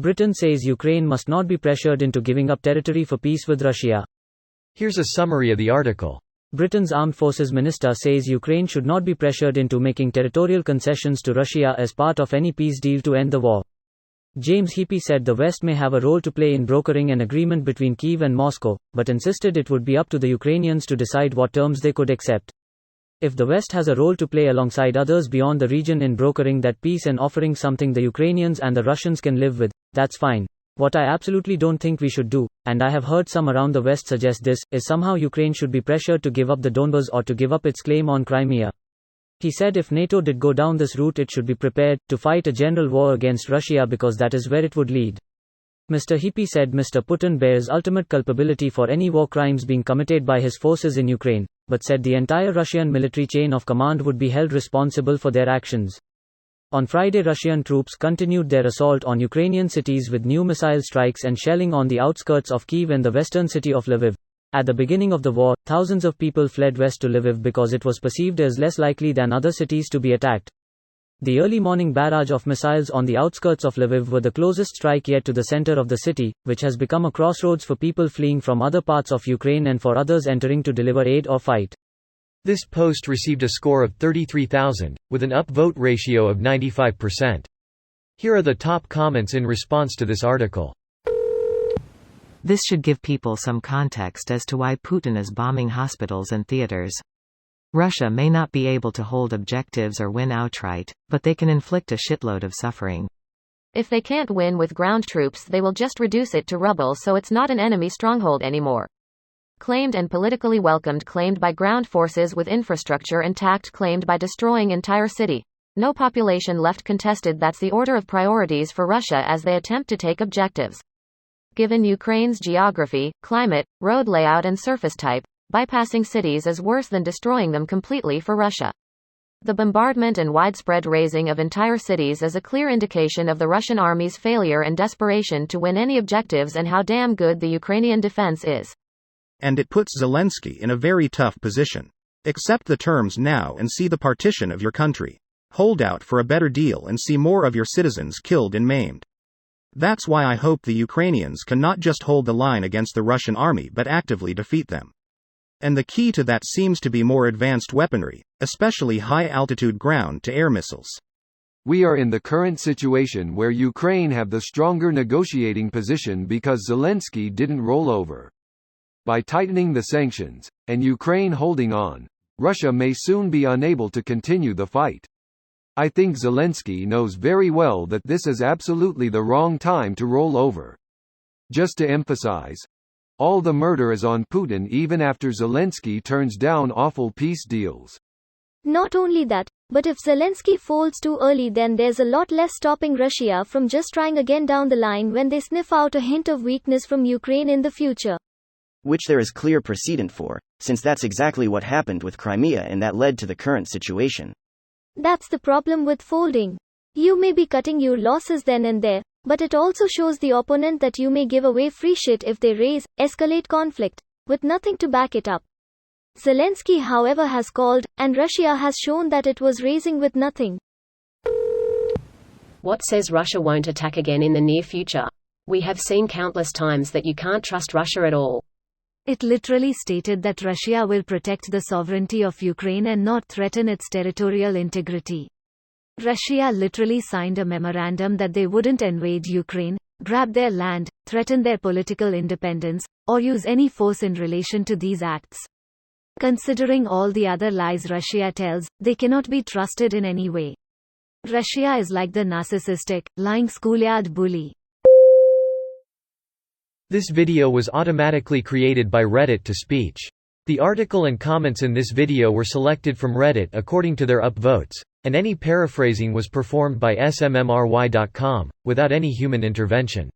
Britain says Ukraine must not be pressured into giving up territory for peace with Russia. Here's a summary of the article. Britain's Armed Forces Minister says Ukraine should not be pressured into making territorial concessions to Russia as part of any peace deal to end the war. James Heappey said the West may have a role to play in brokering an agreement between Kyiv and Moscow, but insisted it would be up to the Ukrainians to decide what terms they could accept. If the West has a role to play alongside others beyond the region in brokering that peace and offering something the Ukrainians and the Russians can live with, that's fine. What I absolutely don't think we should do, and I have heard some around the West suggest this, is somehow Ukraine should be pressured to give up the Donbas or to give up its claim on Crimea. He said if NATO did go down this route, it should be prepared to fight a general war against Russia because that is where it would lead. Mr. Heappey said Mr. Putin bears ultimate culpability for any war crimes being committed by his forces in Ukraine, but said the entire Russian military chain of command would be held responsible for their actions. On Friday, Russian troops continued their assault on Ukrainian cities with new missile strikes and shelling on the outskirts of Kyiv and the western city of Lviv. At the beginning of the war, thousands of people fled west to Lviv because it was perceived as less likely than other cities to be attacked. The early morning barrage of missiles on the outskirts of Lviv were the closest strike yet to the center of the city, which has become a crossroads for people fleeing from other parts of Ukraine and for others entering to deliver aid or fight. This post received a score of 33,000, with an upvote ratio of 95%. Here are the top comments in response to this article. This should give people some context as to why Putin is bombing hospitals and theaters. Russia may not be able to hold objectives or win outright, but they can inflict a shitload of suffering. If they can't win with ground troops, they will just reduce it to rubble, so it's not an enemy stronghold anymore. Claimed and politically welcomed, claimed by ground forces with infrastructure intact, claimed by destroying entire city. No population left contested. That's the order of priorities for Russia as they attempt to take objectives. Given Ukraine's geography, climate, road layout and surface type, bypassing cities is worse than destroying them completely for Russia. The bombardment and widespread razing of entire cities is a clear indication of the Russian army's failure and desperation to win any objectives and how damn good the Ukrainian defense is. And it puts Zelensky in a very tough position. Accept the terms now and see the partition of your country. Hold out for a better deal and see more of your citizens killed and maimed. That's why I hope the Ukrainians can not just hold the line against the Russian army but actively defeat them. And the key to that seems to be more advanced weaponry, especially high-altitude ground-to-air missiles. We are in the current situation where Ukraine have the stronger negotiating position because Zelensky didn't roll over. By tightening the sanctions, and Ukraine holding on, Russia may soon be unable to continue the fight. I think Zelensky knows very well that this is absolutely the wrong time to roll over. Just to emphasize, all the murder is on Putin even after Zelensky turns down awful peace deals. Not only that, but if Zelensky folds too early, then there's a lot less stopping Russia from just trying again down the line when they sniff out a hint of weakness from Ukraine in the future. Which there is clear precedent for, since that's exactly what happened with Crimea and that led to the current situation. That's the problem with folding. You may be cutting your losses then and there, but it also shows the opponent that you may give away free shit if they escalate conflict, with nothing to back it up. Zelensky, however, has called, and Russia has shown that it was raising with nothing. What says Russia won't attack again in the near future? We have seen countless times that you can't trust Russia at all. It literally stated that Russia will protect the sovereignty of Ukraine and not threaten its territorial integrity. Russia literally signed a memorandum that they wouldn't invade Ukraine, grab their land, threaten their political independence, or use any force in relation to these acts. Considering all the other lies Russia tells, they cannot be trusted in any way. Russia is like the narcissistic, lying schoolyard bully. This video was automatically created by Reddit to speech. The article and comments in this video were selected from Reddit according to their upvotes, and any paraphrasing was performed by smmry.com, without any human intervention.